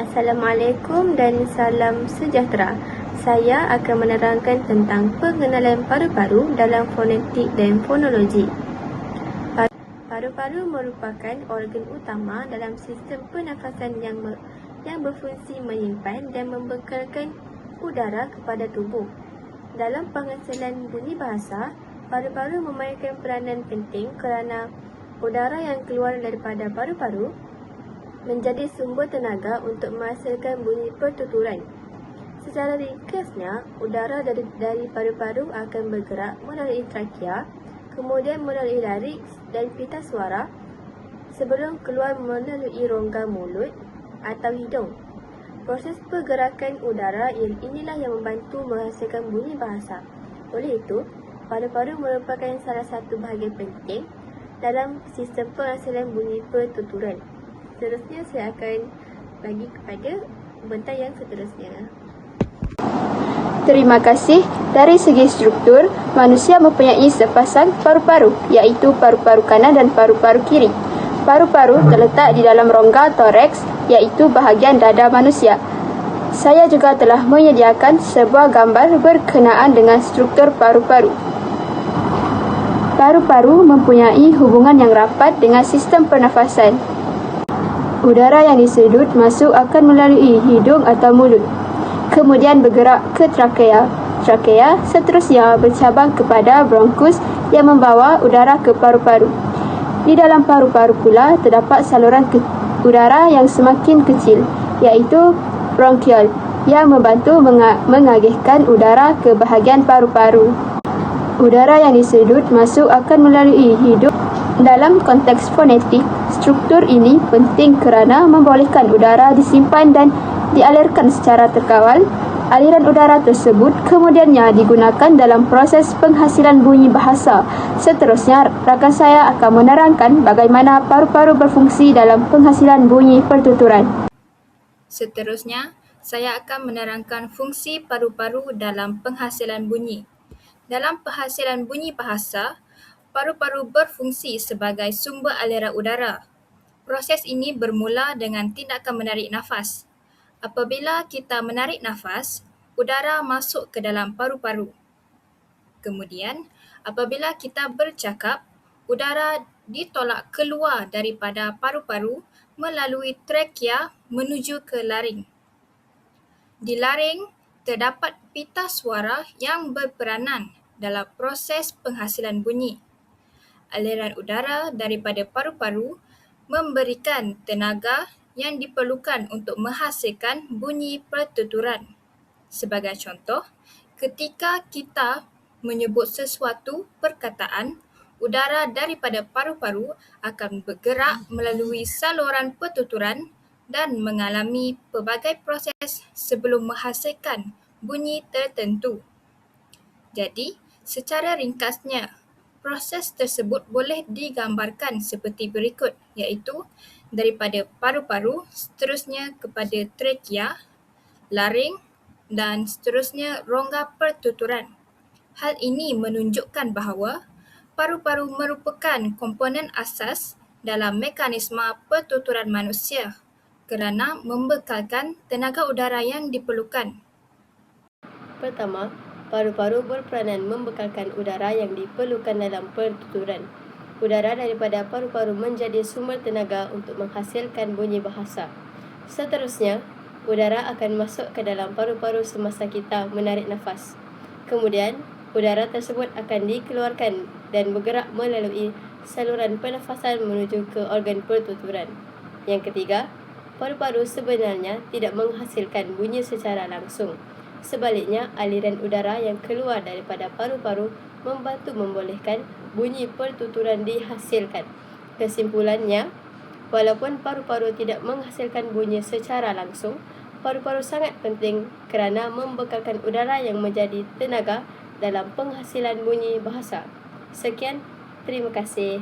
Assalamualaikum dan salam sejahtera. Saya akan menerangkan tentang pengenalan paru-paru dalam fonetik dan fonologi. Paru-paru merupakan organ utama dalam sistem pernafasan yang berfungsi menyimpan dan membekalkan udara kepada tubuh. Dalam penghasilan bunyi bahasa, paru-paru memainkan peranan penting kerana udara yang keluar daripada paru-paru menjadi sumber tenaga untuk menghasilkan bunyi pertuturan. Secara ringkasnya, udara dari paru-paru akan bergerak melalui trakea, kemudian melalui larinks dan pita suara sebelum keluar melalui rongga mulut atau hidung. Proses pergerakan udara inilah yang membantu menghasilkan bunyi bahasa. Oleh itu, paru-paru merupakan salah satu bahagian penting dalam sistem penghasilan bunyi pertuturan. Seterusnya saya akan bagi kepada bentang yang seterusnya. Terima kasih. Dari segi struktur, manusia mempunyai sepasang paru-paru, iaitu paru-paru kanan dan paru-paru kiri. Paru-paru terletak di dalam rongga toraks, iaitu bahagian dada manusia. Saya juga telah menyediakan sebuah gambar berkenaan dengan struktur paru-paru. Paru-paru mempunyai hubungan yang rapat dengan sistem pernafasan. Udara yang disedut masuk akan melalui hidung atau mulut, kemudian bergerak ke trakea. Trakea seterusnya bercabang kepada bronkus yang membawa udara ke paru-paru. Di dalam paru-paru pula terdapat saluran udara yang semakin kecil, iaitu bronkiol, yang membantu mengagihkan udara ke bahagian paru-paru. Udara yang disedut masuk akan melalui hidung. Dalam konteks fonetik, struktur ini penting kerana membolehkan udara disimpan dan dialirkan secara terkawal. Aliran udara tersebut kemudiannya digunakan dalam proses penghasilan bunyi bahasa. Seterusnya, rakan saya akan menerangkan bagaimana paru-paru berfungsi dalam penghasilan bunyi pertuturan. Seterusnya, saya akan menerangkan fungsi paru-paru dalam penghasilan bunyi. Dalam penghasilan bunyi bahasa, paru-paru berfungsi sebagai sumber aliran udara. Proses ini bermula dengan tindakan menarik nafas. Apabila kita menarik nafas, udara masuk ke dalam paru-paru. Kemudian, apabila kita bercakap, udara ditolak keluar daripada paru-paru melalui trakea menuju ke laring. Di laring, terdapat pita suara yang berperanan dalam proses penghasilan bunyi. Aliran udara daripada paru-paru memberikan tenaga yang diperlukan untuk menghasilkan bunyi pertuturan. Sebagai contoh, ketika kita menyebut sesuatu perkataan, udara daripada paru-paru akan bergerak melalui saluran pertuturan dan mengalami pelbagai proses sebelum menghasilkan bunyi tertentu. Jadi, secara ringkasnya, proses tersebut boleh digambarkan seperti berikut, iaitu daripada paru-paru, seterusnya kepada trakea, laring dan seterusnya rongga pertuturan. Hal ini menunjukkan bahawa paru-paru merupakan komponen asas dalam mekanisme pertuturan manusia kerana membekalkan tenaga udara yang diperlukan. Pertama, paru-paru berperanan membekalkan udara yang diperlukan dalam pertuturan. Udara daripada paru-paru menjadi sumber tenaga untuk menghasilkan bunyi bahasa. Seterusnya, udara akan masuk ke dalam paru-paru semasa kita menarik nafas. Kemudian, udara tersebut akan dikeluarkan dan bergerak melalui saluran pernafasan menuju ke organ pertuturan. Yang ketiga, paru-paru sebenarnya tidak menghasilkan bunyi secara langsung. Sebaliknya, aliran udara yang keluar daripada paru-paru membantu membolehkan bunyi pertuturan dihasilkan. Kesimpulannya, walaupun paru-paru tidak menghasilkan bunyi secara langsung, paru-paru sangat penting kerana membekalkan udara yang menjadi tenaga dalam penghasilan bunyi bahasa. Sekian, terima kasih.